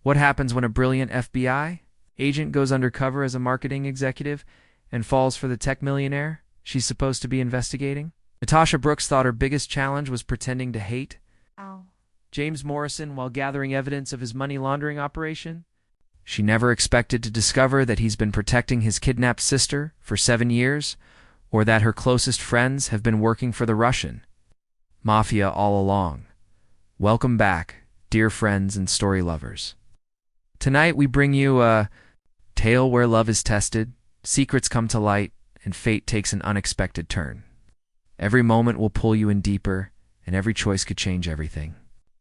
What happens when a brilliant FBI agent goes undercover as a marketing executive and falls for the tech millionaire she's supposed to be investigating? Natasha Brooks thought her biggest challenge was pretending to hate James Morrison while gathering evidence of his money laundering operation. She never expected to discover that he's been protecting his kidnapped sister for 7 years, or that her closest friends have been working for the Russian mafia all along. Welcome back, dear friends and story lovers. Tonight we bring you a tale where love is tested, secrets come to light, and fate takes an unexpected turn. Every moment will pull you in deeper, and every choice could change everything.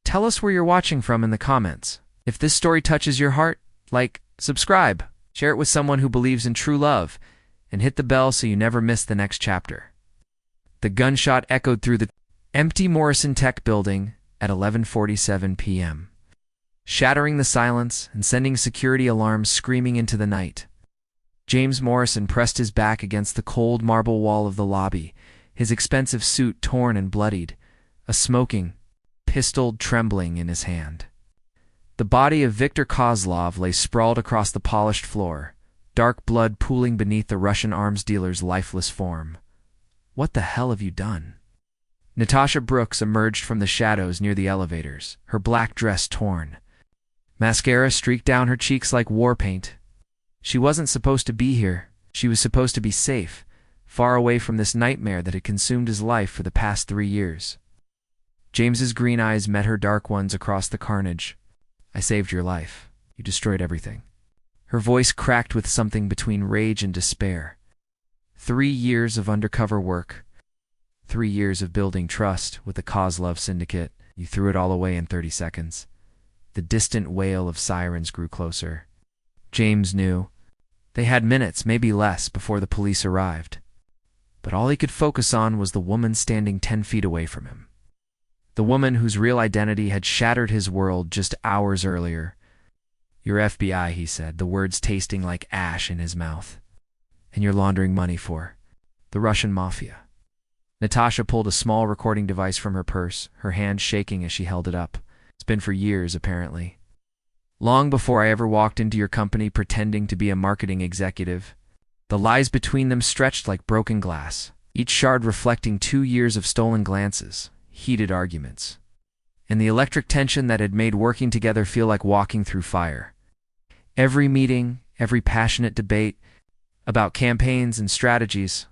Tell us where you're watching from in the comments. If this story touches your heart, like, subscribe, share it with someone who believes in true love, and hit the bell so you never miss the next chapter. The gunshot echoed through the empty Morrison Tech building at 11:47 p.m., shattering the silence and sending security alarms screaming into the night. James Morrison pressed his back against the cold marble wall of the lobby, his expensive suit torn and bloodied, a smoking pistol trembling in his hand. The body of Viktor Kozlov lay sprawled across the polished floor, dark blood pooling beneath the Russian arms dealer's lifeless form. What the hell have you done? Natasha Brooks emerged from the shadows near the elevators, her black dress torn. Mascara streaked down her cheeks like war paint. She wasn't supposed to be here. She was supposed to be safe, far away from this nightmare that had consumed his life for the past 3 years. James's green eyes met her dark ones across the carnage. I saved your life. You destroyed everything. Her voice cracked with something between rage and despair. 3 years of undercover work. 3 years of building trust with the Kozlov syndicate. You threw it all away in 30 seconds. The distant wail of sirens grew closer. James knew. They had minutes, maybe less, before the police arrived. But all he could focus on was the woman standing 10 feet away from him. The woman whose real identity had shattered his world just hours earlier. You're FBI, he said, the words tasting like ash in his mouth. And you're laundering money for the Russian mafia. Natasha pulled a small recording device from her purse, her hand shaking as she held it up. It's been for years, apparently. Long before I ever walked into your company pretending to be a marketing executive, the lies between them stretched like broken glass, each shard reflecting 2 years of stolen glances, heated arguments, and the electric tension that had made working together feel like walking through fire. Every meeting, every passionate debate about campaigns and strategies,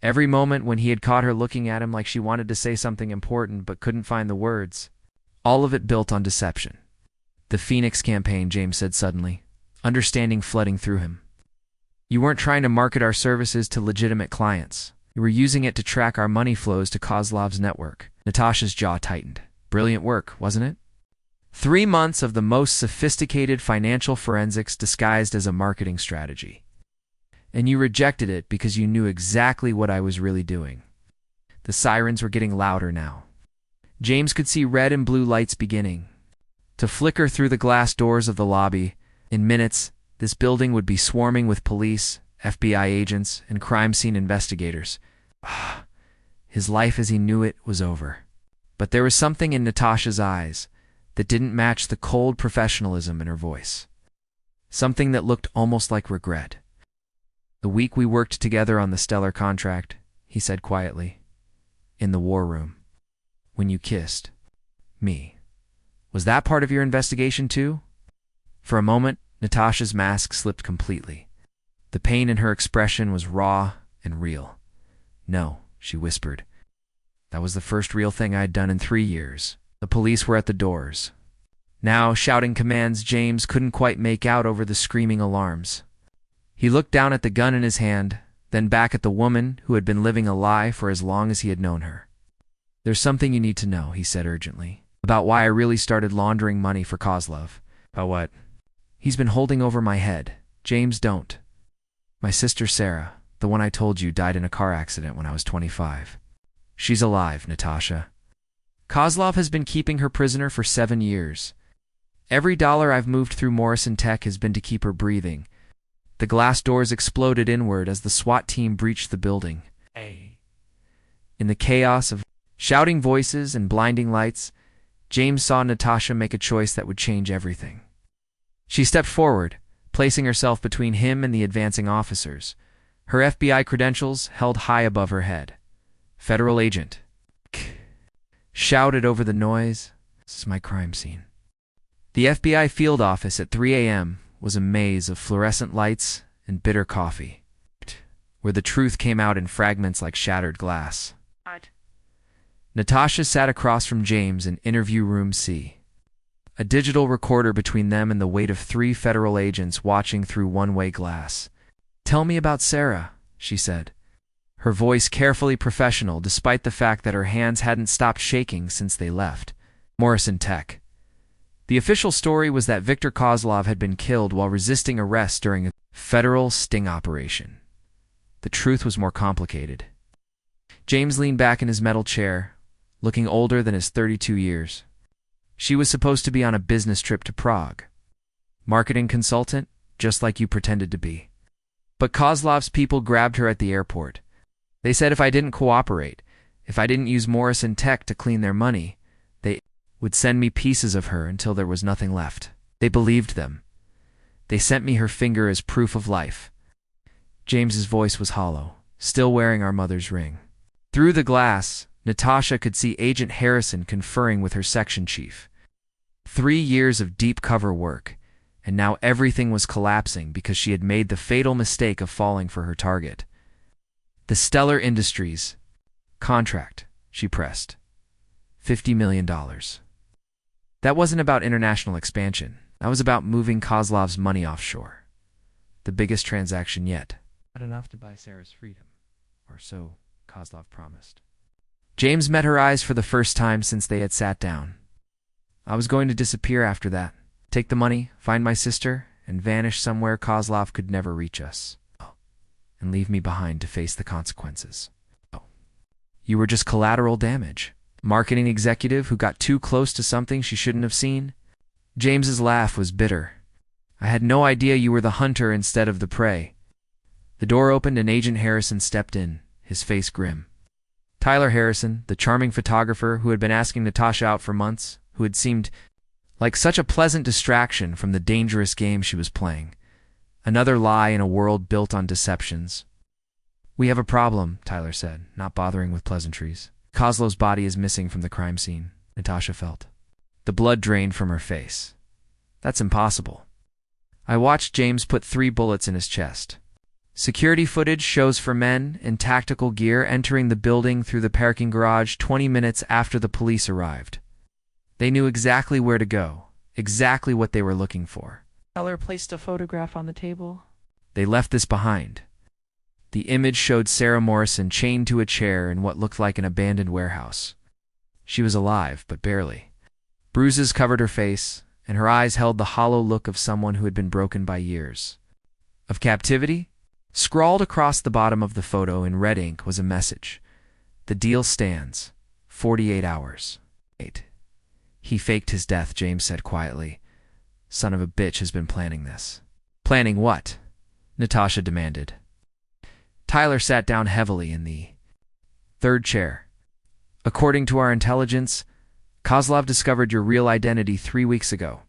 every moment when he had caught her looking at him like she wanted to say something important but couldn't find the words, all of it built on deception. The Phoenix campaign, James said suddenly, understanding flooding through him. You weren't trying to market our services to legitimate clients. You were using it to track our money flows to Kozlov's network. Natasha's jaw tightened. Brilliant work, wasn't it? 3 months of the most sophisticated financial forensics disguised as a marketing strategy. And you rejected it because you knew exactly what I was really doing. The sirens were getting louder now. James could see red and blue lights beginning to flicker through the glass doors of the lobby. In minutes, this building would be swarming with police, FBI agents, and crime scene investigators. His life as he knew it was over. But there was something in Natasha's eyes that didn't match the cold professionalism in her voice. Something that looked almost like regret. The week we worked together on the stellar contract, he said quietly, in the war room, when you kissed me. Was that part of your investigation too? For a moment, Natasha's mask slipped completely. The pain in her expression was raw and real. No, she whispered. That was the first real thing I'd done in 3 years. The police were at the doors. Now, shouting commands James couldn't quite make out over the screaming alarms. He looked down at the gun in his hand, then back at the woman who had been living a lie for as long as he had known her. There's something you need to know, he said urgently, about why I really started laundering money for Kozlov. About what? He's been holding over my head. James, don't. My sister Sarah, the one I told you, died in a car accident when I was 25. She's alive, Natasha. Kozlov has been keeping her prisoner for 7 years. Every dollar I've moved through Morrison Tech has been to keep her breathing. The glass doors exploded inward as the SWAT team breached the building. In the chaos of shouting voices and blinding lights, James saw Natasha make a choice that would change everything. She stepped forward, placing herself between him and the advancing officers, her FBI credentials held high above her head. Federal agent. Shouted over the noise. This is my crime scene. The FBI field office at 3 a.m. was a maze of fluorescent lights and bitter coffee, where the truth came out in fragments like shattered glass. Natasha sat across from James in interview room C, a digital recorder between them and the weight of 3 federal agents watching through one-way glass. "Tell me about Sarah," she said, her voice carefully professional despite the fact that her hands hadn't stopped shaking since they left Morrison Tech. The official story was that Viktor Kozlov had been killed while resisting arrest during a federal sting operation. The truth was more complicated. James leaned back in his metal chair, looking older than his 32 years. She was supposed to be on a business trip to Prague. Marketing consultant, just like you pretended to be. But Kozlov's people grabbed her at the airport. They said if I didn't cooperate, if I didn't use Morrison Tech to clean their money, they would send me pieces of her until there was nothing left. They believed them. They sent me her finger as proof of life. James's voice was hollow, still wearing our mother's ring. Through the glass, Natasha could see Agent Harrison conferring with her section chief. 3 years of deep cover work, and now everything was collapsing because she had made the fatal mistake of falling for her target. The Stellar Industries contract, she pressed. $50 million. That wasn't about international expansion. That was about moving Kozlov's money offshore. The biggest transaction yet. Not enough to buy Sarah's freedom. Or so Kozlov promised. James met her eyes for the first time since they had sat down. I was going to disappear after that. Take the money, find my sister, and vanish somewhere Kozlov could never reach us. And leave me behind to face the consequences. You were just collateral damage. Marketing executive who got too close to something she shouldn't have seen? James's laugh was bitter. I had no idea you were the hunter instead of the prey. The door opened and Agent Harrison stepped in, his face grim. Tyler Harrison, the charming photographer who had been asking Natasha out for months, who had seemed like such a pleasant distraction from the dangerous game she was playing. Another lie in a world built on deceptions. We have a problem, Tyler said, not bothering with pleasantries. Kozlov's body is missing from the crime scene, Natasha felt. The blood drained from her face. That's impossible. I watched James put 3 bullets in his chest. Security footage shows 4 men in tactical gear entering the building through the parking garage 20 minutes after the police arrived. They knew exactly where to go, exactly what they were looking for. Teller placed a photograph on the table. They left this behind. The image showed Sarah Morrison chained to a chair in what looked like an abandoned warehouse. She was alive, but barely. Bruises covered her face, and her eyes held the hollow look of someone who had been broken by years of captivity. Scrawled across the bottom of the photo in red ink was a message. The deal stands. 48 hours. 8. He faked his death, James said quietly. Son of a bitch has been planning this. Planning what? Natasha demanded. Tyler sat down heavily in the 3rd chair. According to our intelligence, Kozlov discovered your real identity 3 weeks ago.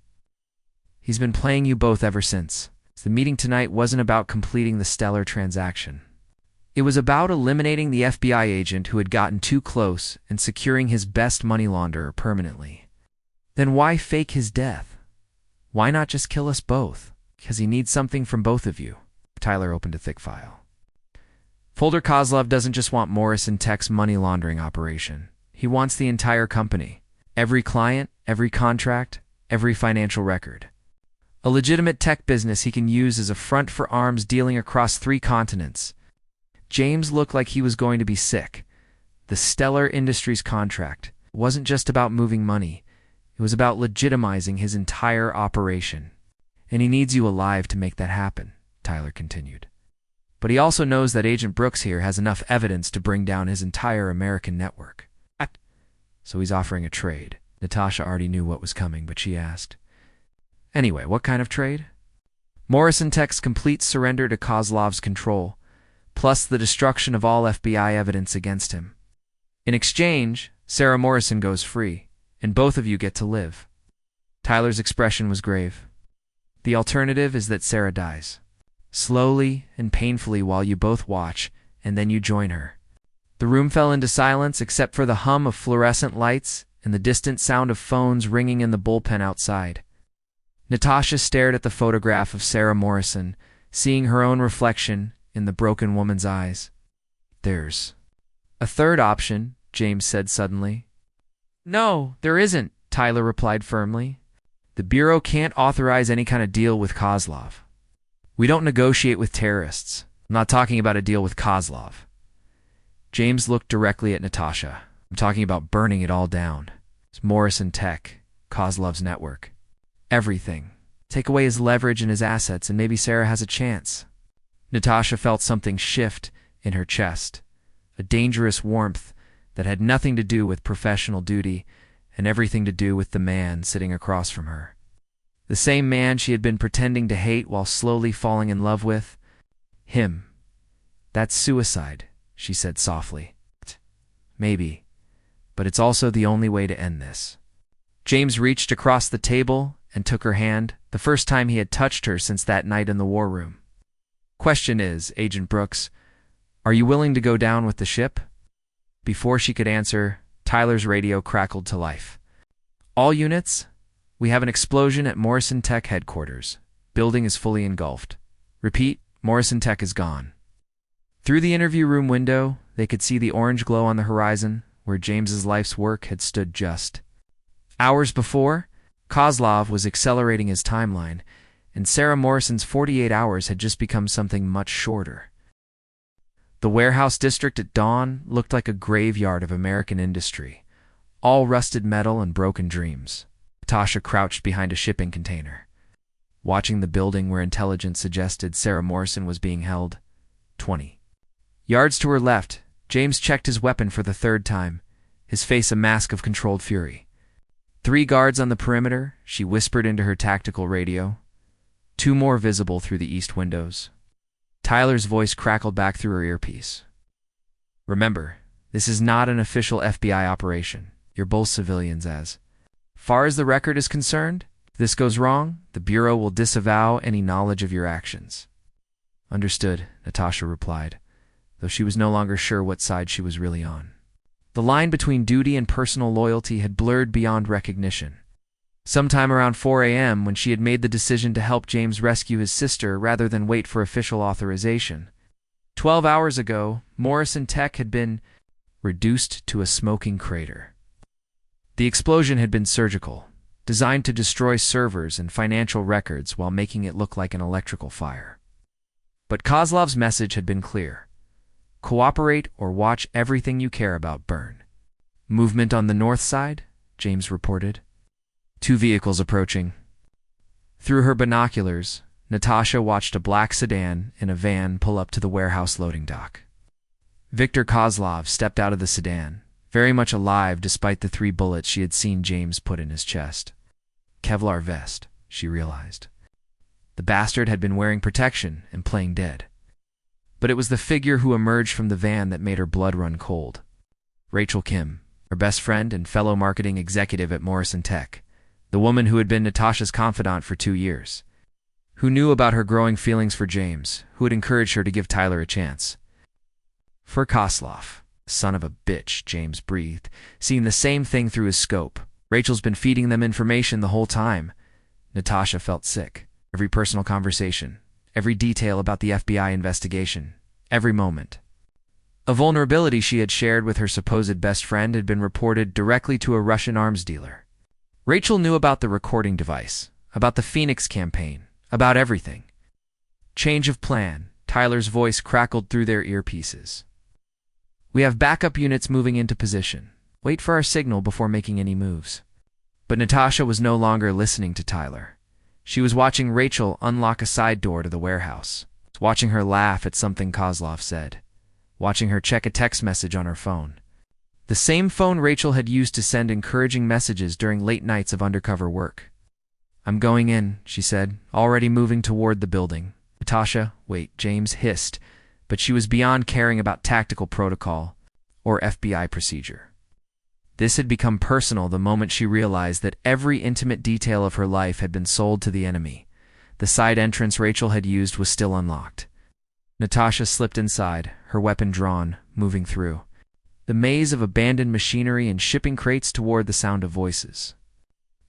He's been playing you both ever since. The meeting tonight wasn't about completing the Stellar transaction. It was about eliminating the FBI agent who had gotten too close and securing his best money launderer permanently. Then why fake his death? Why not just kill us both? Because he needs something from both of you. Tyler opened a thick file. Folder Kozlov doesn't just want Morrison Tech's money laundering operation. He wants the entire company. Every client, every contract, every financial record. A legitimate tech business he can use as a front for arms dealing across 3 continents. James looked like he was going to be sick. The Stellar Industries contract wasn't just about moving money. It was about legitimizing his entire operation. And he needs you alive to make that happen, Tyler continued. But he also knows that Agent Brooks here has enough evidence to bring down his entire American network. So he's offering a trade. Natasha already knew what was coming, but she asked. Anyway, what kind of trade? Morrison Tech's complete surrender to Kozlov's control, plus the destruction of all FBI evidence against him. In exchange, Sarah Morrison goes free, and both of you get to live. Tyler's expression was grave. The alternative is that Sarah dies. Slowly and painfully while you both watch, and then you join her. The room fell into silence except for the hum of fluorescent lights and the distant sound of phones ringing in the bullpen outside. Natasha stared at the photograph of Sarah Morrison, seeing her own reflection in the broken woman's eyes. "There's a third option," James said suddenly. "No, there isn't," Tyler replied firmly. "The Bureau can't authorize any kind of deal with Kozlov. We don't negotiate with terrorists. I'm not talking about a deal with Kozlov." James looked directly at Natasha. "I'm talking about burning it all down. It's Morrison Tech, Kozlov's network. Everything. Take away his leverage and his assets, and maybe Sarah has a chance." Natasha felt something shift in her chest, a dangerous warmth that had nothing to do with professional duty and everything to do with the man sitting across from her. The same man she had been pretending to hate while slowly falling in love with. Him. "That's suicide," she said softly. "Maybe, but it's also the only way to end this." James reached across the table and took her hand, the first time he had touched her since that night in the war room. "Question is, Agent Brooks, are you willing to go down with the ship?" Before she could answer, Tyler's radio crackled to life. "All units, we have an explosion at Morrison Tech headquarters. Building is fully engulfed. Repeat, Morrison Tech is gone." Through the interview room window, they could see the orange glow on the horizon, where James's life's work had stood just. Hours before, Kozlov was accelerating his timeline, and Sarah Morrison's 48 hours had just become something much shorter. The warehouse district at dawn looked like a graveyard of American industry, all rusted metal and broken dreams. Natasha crouched behind a shipping container, watching the building where intelligence suggested Sarah Morrison was being held. 20 yards to her left, James checked his weapon for the third time, his face a mask of controlled fury. 3 guards on the perimeter, she whispered into her tactical radio. 2 more visible through the east windows. Tyler's voice crackled back through her earpiece. "Remember, this is not an official FBI operation. You're both civilians as far as the record is concerned. If this goes wrong, the Bureau will disavow any knowledge of your actions." "Understood," Natasha replied, though she was no longer sure what side she was really on. The line between duty and personal loyalty had blurred beyond recognition. Sometime around 4 a.m., when she had made the decision to help James rescue his sister rather than wait for official authorization. 12 hours ago, Morrison Tech had been reduced to a smoking crater. The explosion had been surgical, designed to destroy servers and financial records while making it look like an electrical fire. But Kozlov's message had been clear. Cooperate or watch everything you care about burn. "Movement on the north side," James reported. 2 vehicles approaching. Through her binoculars, Natasha watched a black sedan and a van pull up to the warehouse loading dock. Viktor Kozlov stepped out of the sedan, very much alive despite the 3 bullets she had seen James put in his chest. Kevlar vest, she realized. The bastard had been wearing protection and playing dead. But it was the figure who emerged from the van that made her blood run cold. Rachel Kim, her best friend and fellow marketing executive at Morrison Tech, the woman who had been Natasha's confidant for 2 years, who knew about her growing feelings for James, who had encouraged her to give Tyler a chance. "For Kozlov, son of a bitch," James breathed, seeing the same thing through his scope. "Rachel's been feeding them information the whole time." Natasha felt sick. Every personal conversation, every detail about the FBI investigation, every moment. A vulnerability she had shared with her supposed best friend had been reported directly to a Russian arms dealer. Rachel knew about the recording device, about the Phoenix campaign, about everything. "Change of plan," Tyler's voice crackled through their earpieces. "We have backup units moving into position. Wait for our signal before making any moves." But Natasha was no longer listening to Tyler. She was watching Rachel unlock a side door to the warehouse, watching her laugh at something Kozlov said, watching her check a text message on her phone. The same phone Rachel had used to send encouraging messages during late nights of undercover work. "I'm going in," she said, already moving toward the building. "Natasha, wait," James hissed, but she was beyond caring about tactical protocol or FBI procedure. This had become personal the moment she realized that every intimate detail of her life had been sold to the enemy, The side entrance Rachel had used was still unlocked. Natasha slipped inside, her weapon drawn, moving through the maze of abandoned machinery and shipping crates toward the sound of voices.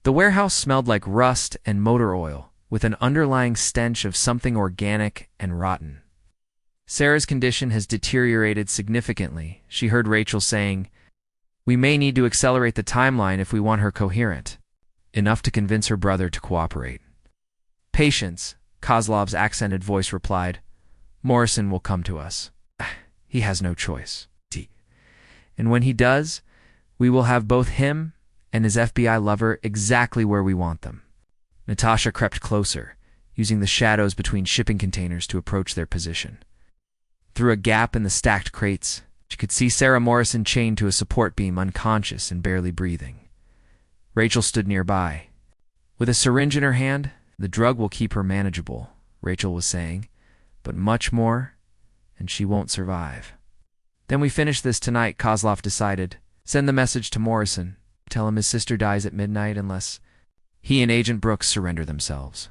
The warehouse smelled like rust and motor oil, with an underlying stench of something organic and rotten. Sarah's condition has deteriorated significantly, she heard Rachel saying. We may need to accelerate the timeline if we want her coherent, enough to convince her brother to cooperate. Patience, Kozlov's accented voice replied. Morrison will come to us. He has no choice. And when he does, we will have both him and his FBI lover exactly where we want them. Natasha crept closer, using the shadows between shipping containers to approach their position. Through a gap in the stacked crates, she could see Sarah Morrison chained to a support beam, unconscious and barely breathing. Rachel stood nearby. With a syringe in her hand, the drug will keep her manageable, Rachel was saying, but much more, and she won't survive. Then we finish this tonight, Kozlov decided. Send the message to Morrison. Tell him his sister dies at midnight unless he and Agent Brooks surrender themselves.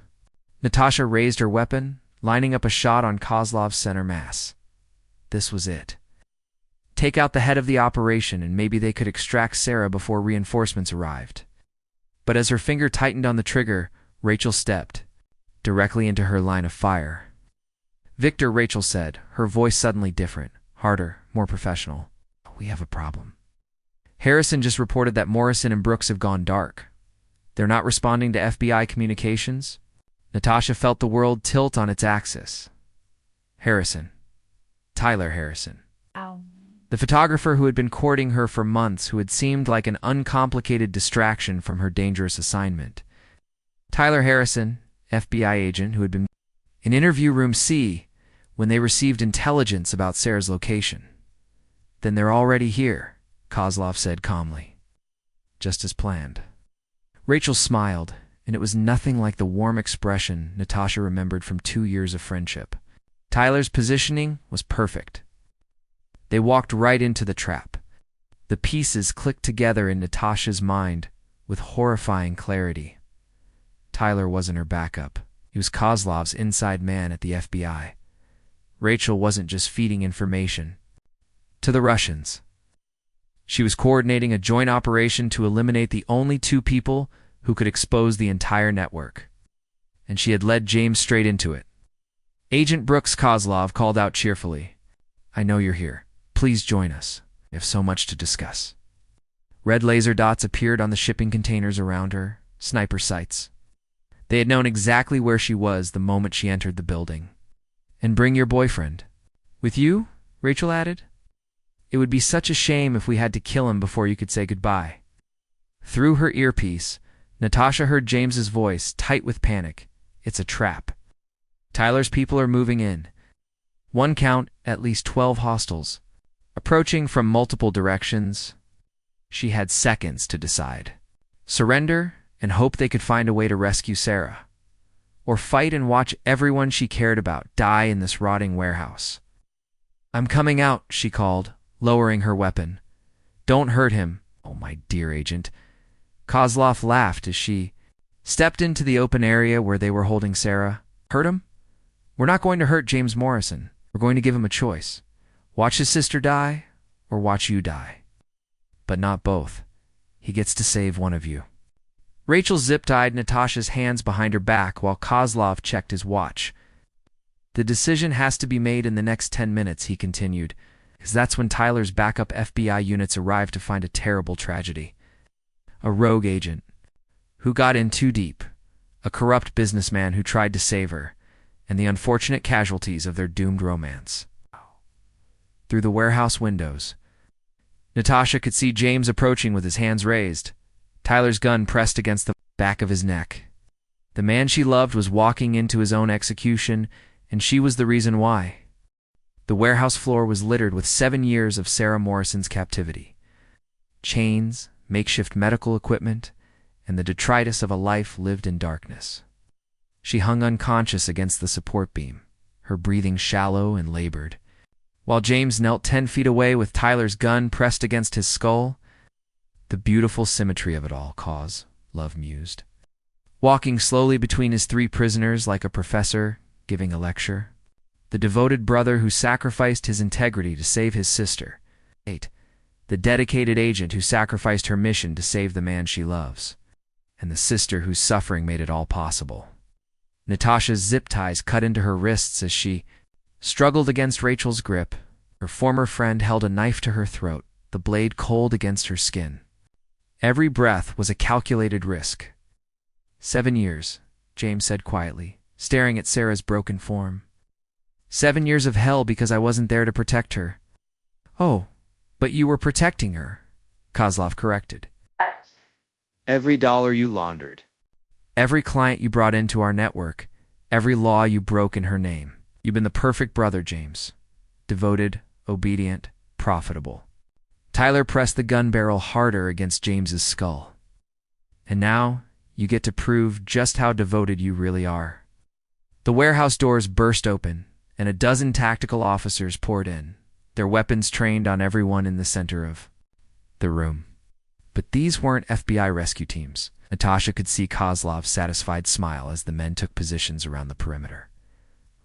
Natasha raised her weapon, lining up a shot on Kozlov's center mass. This was it. Take out the head of the operation and maybe they could extract Sarah before reinforcements arrived. But as her finger tightened on the trigger, Rachel stepped directly into her line of fire. Victor, Rachel said, her voice suddenly different, harder, more professional. We have a problem. Harrison just reported that Morrison and Brooks have gone dark. They're not responding to FBI communications. Natasha felt the world tilt on its axis. Harrison. Tyler Harrison. Ow. The photographer who had been courting her for months, who had seemed like an uncomplicated distraction from her dangerous assignment. Tyler Harrison, FBI agent who had been in interview room C when they received intelligence about Sarah's location. Then they're already here, Kozlov said calmly. Just as planned. Rachel smiled, and it was nothing like the warm expression Natasha remembered from 2 years of friendship. Tyler's positioning was perfect. They walked right into the trap. The pieces clicked together in Natasha's mind with horrifying clarity. Tyler wasn't her backup. He was Kozlov's inside man at the FBI. Rachel wasn't just feeding information to the Russians. She was coordinating a joint operation to eliminate the only 2 people who could expose the entire network. And she had led James straight into it. Agent Brooks, Kozlov called out cheerfully. I know you're here. Please join us. We have so much to discuss. Red laser dots appeared on the shipping containers around her, sniper sights. They had known exactly where she was the moment she entered the building. And bring your boyfriend. With you? Rachel added. It would be such a shame if we had to kill him before you could say goodbye. Through her earpiece, Natasha heard James's voice, tight with panic. It's a trap. Tyler's people are moving in. One count, at least 12 hostiles. Approaching from multiple directions. She had seconds to decide. Surrender and hope they could find a way to rescue Sarah. Or fight and watch everyone she cared about die in this rotting warehouse. I'm coming out, she called, lowering her weapon. Don't hurt him, oh my dear agent. Kozlov laughed as she stepped into the open area where they were holding Sarah. Hurt him? We're not going to hurt James Morrison. We're going to give him a choice. Watch his sister die, or watch you die. But not both. He gets to save one of you. Rachel zip-tied Natasha's hands behind her back while Kozlov checked his watch. The decision has to be made in the next 10 minutes, he continued, because that's when Tyler's backup FBI units arrive to find a terrible tragedy. A rogue agent who got in too deep, a corrupt businessman who tried to save her, and the unfortunate casualties of their doomed romance. Through the warehouse windows, Natasha could see James approaching with his hands raised, Tyler's gun pressed against the back of his neck. The man she loved was walking into his own execution, and she was the reason why. The warehouse floor was littered with 7 years of Sarah Morrison's captivity. Chains, makeshift medical equipment, and the detritus of a life lived in darkness. She hung unconscious against the support beam, her breathing shallow and labored. While James knelt 10 feet away with Tyler's gun pressed against his skull, the beautiful symmetry of it all, Love mused. walking slowly between his three prisoners like a professor giving a lecture. The devoted brother who sacrificed his integrity to save his sister. 8. The dedicated agent who sacrificed her mission to save the man she loves. And the sister whose suffering made it all possible. Natasha's zip ties cut into her wrists as she struggled against Rachel's grip. Her former friend held a knife to her throat, the blade cold against her skin. Every breath was a calculated risk. 7 years, James said quietly, staring at Sarah's broken form. 7 years of hell because I wasn't there to protect her. Oh, but you were protecting her, Kozlov corrected. Every dollar you laundered. Every client you brought into our network, every law you broke in her name. You've been the perfect brother, James. Devoted, obedient, profitable. Tyler pressed the gun barrel harder against James's skull. And now, you get to prove just how devoted you really are. The warehouse doors burst open, and a dozen tactical officers poured in, their weapons trained on everyone in the center of the room. But these weren't FBI rescue teams. Natasha could see Kozlov's satisfied smile as the men took positions around the perimeter.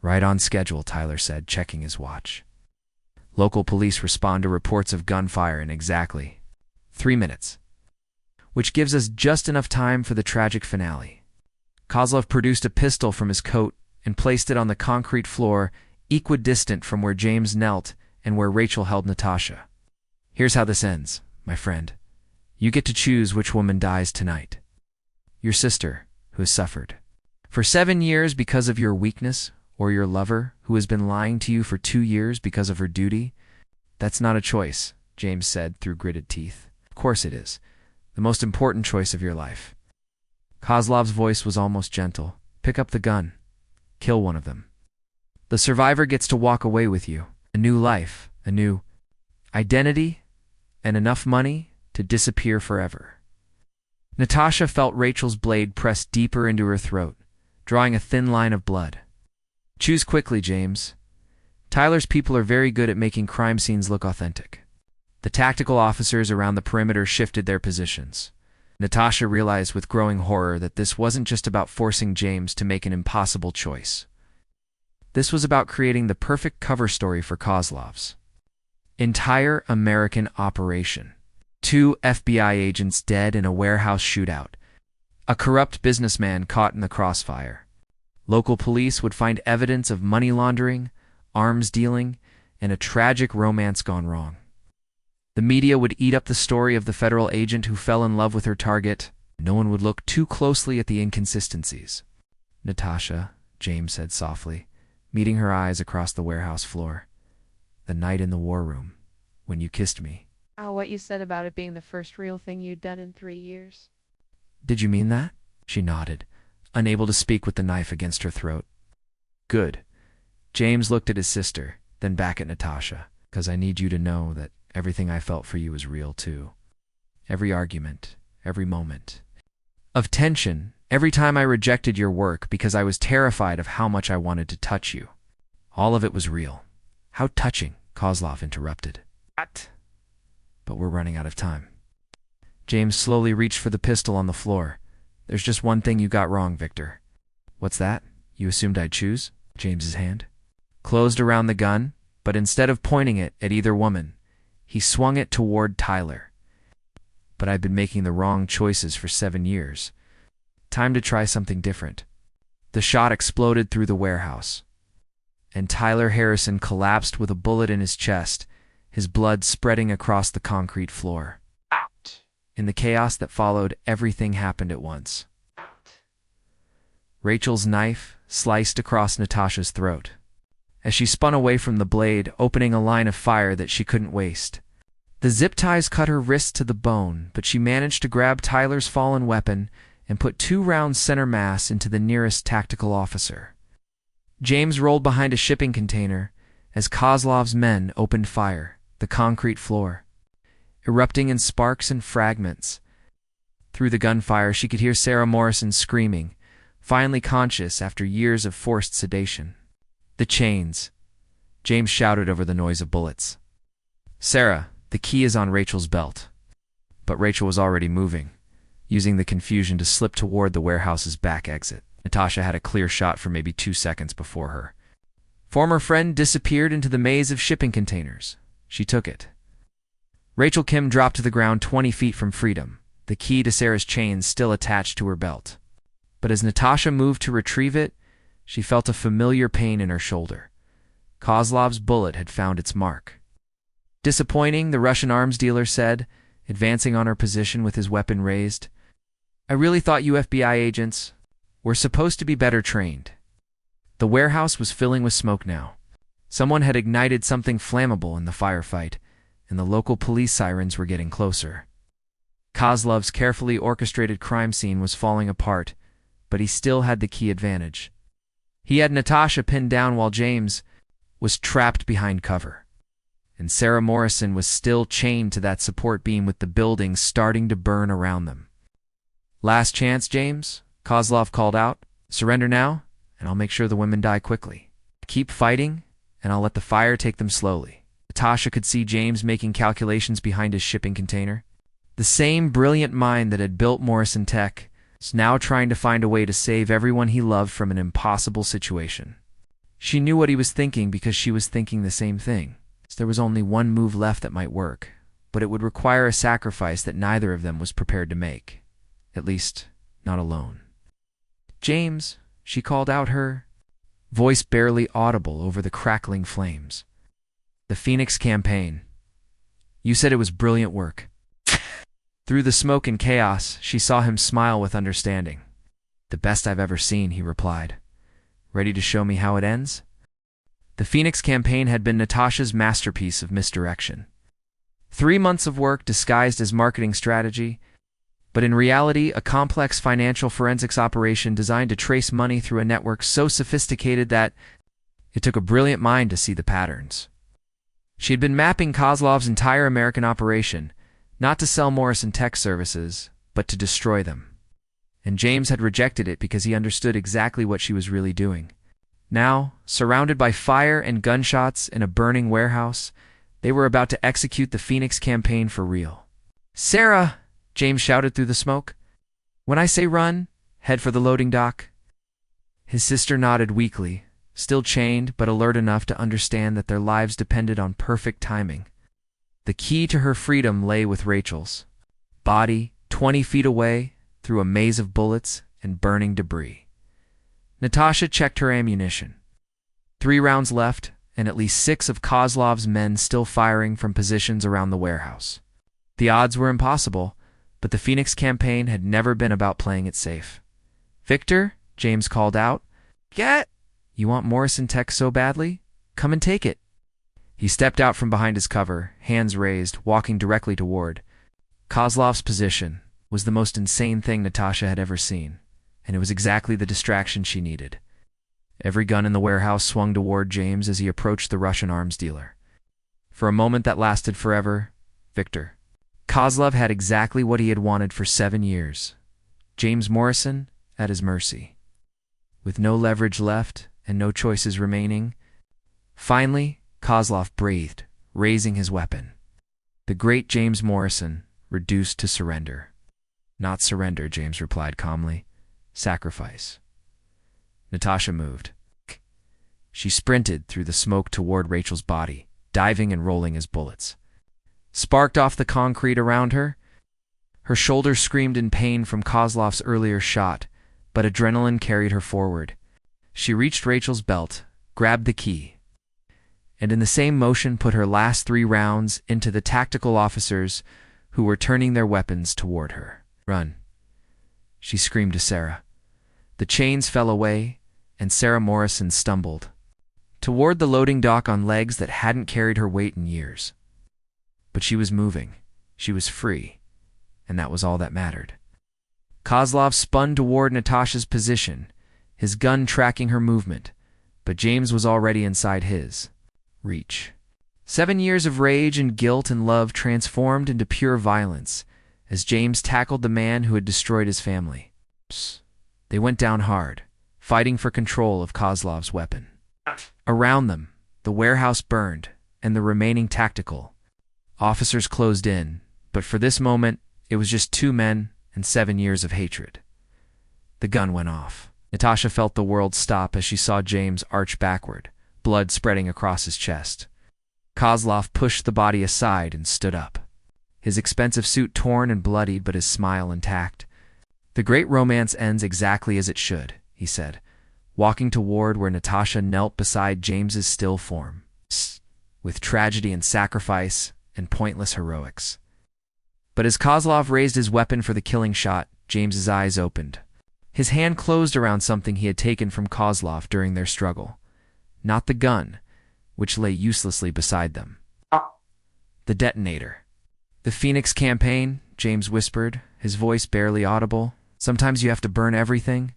Right on schedule, Tyler said, checking his watch. Local police respond to reports of gunfire in exactly 3 minutes, which gives us just enough time for the tragic finale. Kozlov produced a pistol from his coat and placed it on the concrete floor, equidistant from where James knelt and where Rachel held Natasha. Here's how this ends, my friend. You get to choose which woman dies tonight. Your sister, who has suffered for 7 years because of your weakness, or your lover, who has been lying to you for 2 years because of her duty? That's not a choice, James said through gritted teeth. Of course it is. The most important choice of your life. Kozlov's voice was almost gentle. Pick up the gun. Kill one of them. The survivor gets to walk away with you. A new life, a new identity, and enough money to disappear forever. Natasha felt Rachel's blade press deeper into her throat, drawing a thin line of blood. Choose quickly, James. Tyler's people are very good at making crime scenes look authentic. The tactical officers around the perimeter shifted their positions. Natasha realized with growing horror that this wasn't just about forcing James to make an impossible choice. This was about creating the perfect cover story for Kozlov's entire American operation. 2 FBI agents dead in a warehouse shootout. A corrupt businessman caught in the crossfire. Local police would find evidence of money laundering, arms dealing, and a tragic romance gone wrong. The media would eat up the story of the federal agent who fell in love with her target. No one would look too closely at the inconsistencies. Natasha, James said softly, meeting her eyes across the warehouse floor. The night in the war room, when you kissed me. Oh, what you said about it being the first real thing you'd done in 3 years. Did you mean that? She nodded, unable to speak with the knife against her throat. Good. James looked at his sister, then back at Natasha, because I need you to know that everything I felt for you is real too. Every argument, every moment of tension, every time I rejected your work because I was terrified of how much I wanted to touch you. All of it was real. How touching, Kozlov interrupted. What? But we're running out of time. James slowly reached for the pistol on the floor. There's just one thing you got wrong, Victor. What's that? You assumed I'd choose? James's hand closed around the gun, but instead of pointing it at either woman, he swung it toward Tyler. But I've been making the wrong choices for 7 years. Time to try something different. The shot exploded through the warehouse, and Tyler Harrison collapsed with a bullet in his chest, his blood spreading across the concrete floor. Out. In the chaos that followed, everything happened at once. Out. Rachel's knife sliced across Natasha's throat, as she spun away from the blade, opening a line of fire that she couldn't waste. The zip ties cut her wrist to the bone, but she managed to grab Tyler's fallen weapon and put 2 rounds center mass into the nearest tactical officer. James rolled behind a shipping container as Kozlov's men opened fire. The concrete floor, erupting in sparks and fragments. Through the gunfire, she could hear Sarah Morrison screaming, finally conscious after years of forced sedation. The chains. James shouted over the noise of bullets. Sarah, the key is on Rachel's belt. But Rachel was already moving. using the confusion to slip toward the warehouse's back exit. Natasha had a clear shot for maybe 2 seconds before her. Former friend disappeared into the maze of shipping containers. She took it. Rachel Kim dropped to the ground 20 feet from freedom, the key to Sarah's chain still attached to her belt. But as Natasha moved to retrieve it, she felt a familiar pain in her shoulder. Kozlov's bullet had found its mark. Disappointing, the Russian arms dealer said, advancing on her position with his weapon raised. I really thought you FBI agents were supposed to be better trained. The warehouse was filling with smoke now. Someone had ignited something flammable in the firefight, and the local police sirens were getting closer. Kozlov's carefully orchestrated crime scene was falling apart, but he still had the key advantage. He had Natasha pinned down while James was trapped behind cover, and Sarah Morrison was still chained to that support beam with the building starting to burn around them. Last chance, James, Kozlov called out. Surrender now, and I'll make sure the women die quickly. Keep fighting, and I'll let the fire take them slowly. Natasha could see James making calculations behind his shipping container. The same brilliant mind that had built Morrison Tech was now trying to find a way to save everyone he loved from an impossible situation. She knew what he was thinking because she was thinking the same thing. There was only one move left that might work, but it would require a sacrifice that neither of them was prepared to make. At least, not alone. James, she called out, her voice barely audible over the crackling flames. The Phoenix campaign. You said it was brilliant work. Through the smoke and chaos, she saw him smile with understanding. The best I've ever seen, he replied. Ready to show me how it ends? The Phoenix campaign had been Natasha's masterpiece of misdirection. 3 months of work disguised as marketing strategy, but in reality a complex financial forensics operation designed to trace money through a network so sophisticated that it took a brilliant mind to see the patterns. She had been mapping Kozlov's entire American operation, not to sell Morrison Tech services, but to destroy them. And James had rejected it because he understood exactly what she was really doing. Now, surrounded by fire and gunshots in a burning warehouse, they were about to execute the Phoenix campaign for real. Sarah! James shouted through the smoke. When I say run, head for the loading dock. His sister nodded weakly, still chained but alert enough to understand that their lives depended on perfect timing. The key to her freedom lay with Rachel's body, 20 feet away, through a maze of bullets and burning debris. Natasha checked her ammunition. 3 rounds left, and at least 6 of Kozlov's men still firing from positions around the warehouse. The odds were impossible, but the Phoenix campaign had never been about playing it safe. Victor, James called out. Get! You want Morrison Tech so badly? Come and take it. He stepped out from behind his cover, hands raised, walking directly toward. Kozlov's position was the most insane thing Natasha had ever seen, and it was exactly the distraction she needed. Every gun in the warehouse swung toward James as he approached the Russian arms dealer. For a moment that lasted forever, Victor. Kozlov had exactly what he had wanted for 7 years. James Morrison at his mercy. With no leverage left and no choices remaining, finally, Kozlov breathed, raising his weapon. The great James Morrison reduced to surrender. Not surrender, James replied calmly. Sacrifice. Natasha moved. She sprinted through the smoke toward Rachel's body, diving and rolling as bullets. Sparked off the concrete around her. Her shoulder screamed in pain from Kozlov's earlier shot, but adrenaline carried her forward. She reached Rachel's belt, grabbed the key, and in the same motion put her last 3 rounds into the tactical officers who were turning their weapons toward her. Run, she screamed to Sarah. The chains fell away, and Sarah Morrison stumbled toward the loading dock on legs that hadn't carried her weight in years. But she was moving, she was free, and that was all that mattered. Kozlov spun toward Natasha's position, his gun tracking her movement, but James was already inside his reach. 7 years of rage and guilt and love transformed into pure violence as James tackled the man who had destroyed his family. They went down hard, fighting for control of Kozlov's weapon. Around them, the warehouse burned, and the remaining tactical officers closed in, but for this moment, it was just 2 men and 7 years of hatred. The gun went off. Natasha felt the world stop as she saw James arch backward, blood spreading across his chest. Kozlov pushed the body aside and stood up. His expensive suit torn and bloodied, but his smile intact. "The great romance ends exactly as it should," he said, walking toward where Natasha knelt beside James's still form, with tragedy and sacrifice and pointless heroics. But as Kozlov raised his weapon for the killing shot, James's eyes opened. His hand closed around something he had taken from Kozlov during their struggle. Not the gun, which lay uselessly beside them. The detonator. "The Phoenix campaign," James whispered, his voice barely audible. "Sometimes you have to burn everything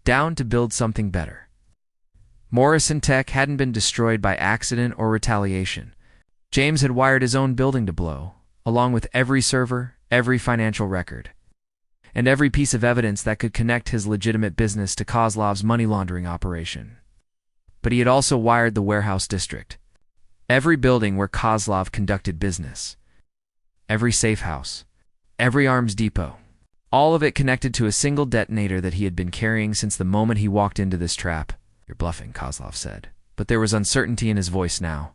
down to build something better." Morrison Tech hadn't been destroyed by accident or retaliation. James had wired his own building to blow, along with every server, every financial record, and every piece of evidence that could connect his legitimate business to Kozlov's money laundering operation. But he had also wired the warehouse district, every building where Kozlov conducted business, every safe house, every arms depot, all of it connected to a single detonator that he had been carrying since the moment he walked into this trap. "You're bluffing," Kozlov said, but there was uncertainty in his voice now.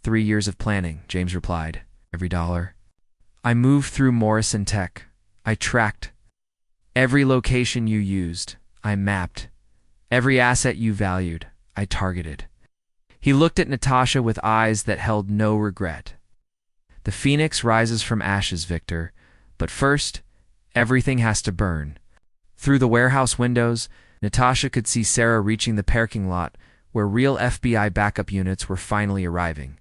3 years of planning," James replied. "Every dollar. I moved through Morrison Tech. I tracked every location you used. I mapped every asset you valued. I targeted." He looked at Natasha with eyes that held no regret. "The phoenix rises from ashes, Victor, but first, everything has to burn." Through the warehouse windows, Natasha could see Sarah reaching the parking lot where real FBI backup units were finally arriving.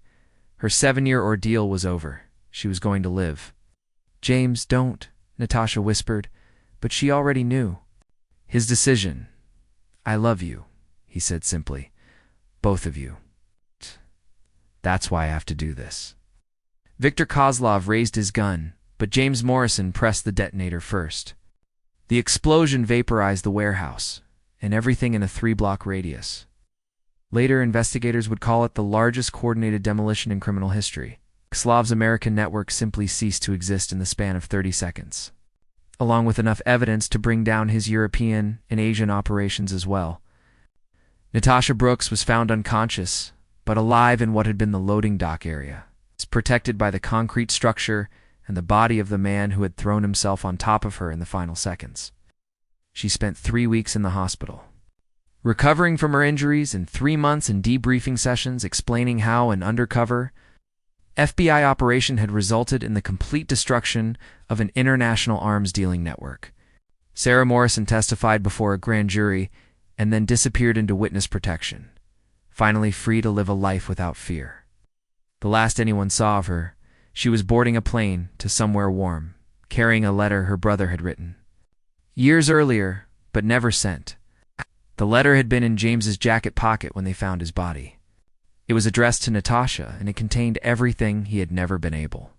Her 7-year ordeal was over. She was going to live. "James, don't," Natasha whispered, but she already knew. His decision. "I love you," he said simply. "Both of you. That's why I have to do this." Victor Kozlov raised his gun, but James Morrison pressed the detonator first. The explosion vaporized the warehouse and everything in a 3-block radius. Later, investigators would call it the largest coordinated demolition in criminal history. Kozlov's American network simply ceased to exist in the span of 30 seconds, along with enough evidence to bring down his European and Asian operations as well. Natasha Brooks was found unconscious, but alive in what had been the loading dock area, protected by the concrete structure and the body of the man who had thrown himself on top of her in the final seconds. She spent 3 weeks in the hospital, recovering from her injuries, and 3 months in debriefing sessions explaining how an undercover FBI operation had resulted in the complete destruction of an international arms dealing network. Sarah Morrison testified before a grand jury and then disappeared into witness protection, finally free to live a life without fear. The last anyone saw of her, she was boarding a plane to somewhere warm, carrying a letter her brother had written years earlier, but never sent. The letter had been in James's jacket pocket when they found his body. It was addressed to Natasha, and it contained everything he had never been able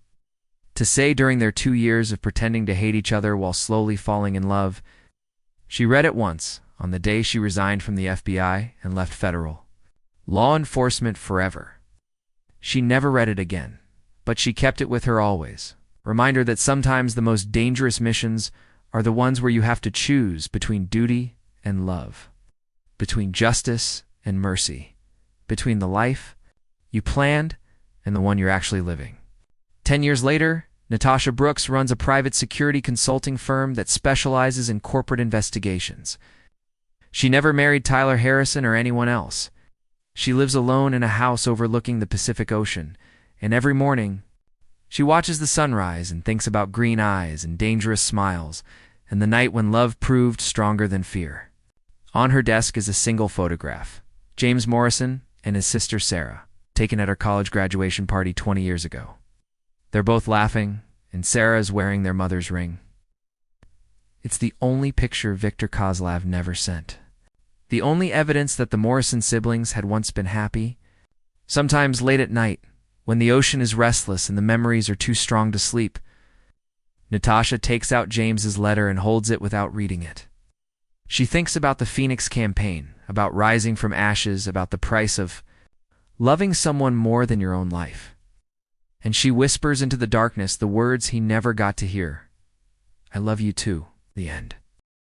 to say during their 2 years of pretending to hate each other while slowly falling in love. She read it once, on the day she resigned from the FBI and left federal law enforcement forever. She never read it again, but she kept it with her always. Reminder that sometimes the most dangerous missions are the ones where you have to choose between duty and love, between justice and mercy, between the life you planned and the one you're actually living. 10 years later, Natasha Brooks runs a private security consulting firm that specializes in corporate investigations. She never married Tyler Harrison or anyone else. She lives alone in a house overlooking the Pacific Ocean, and every morning, she watches the sunrise and thinks about green eyes and dangerous smiles, and the night when love proved stronger than fear. On her desk is a single photograph, James Morrison and his sister Sarah, taken at her college graduation party 20 years ago. They're both laughing, and Sarah is wearing their mother's ring. It's the only picture Victor Kozlov never sent. The only evidence that the Morrison siblings had once been happy. Sometimes late at night, when the ocean is restless and the memories are too strong to sleep, Natasha takes out James's letter and holds it without reading it. She thinks about the Phoenix campaign, about rising from ashes, about the price of loving someone more than your own life. And she whispers into the darkness the words he never got to hear. I love you too. The end.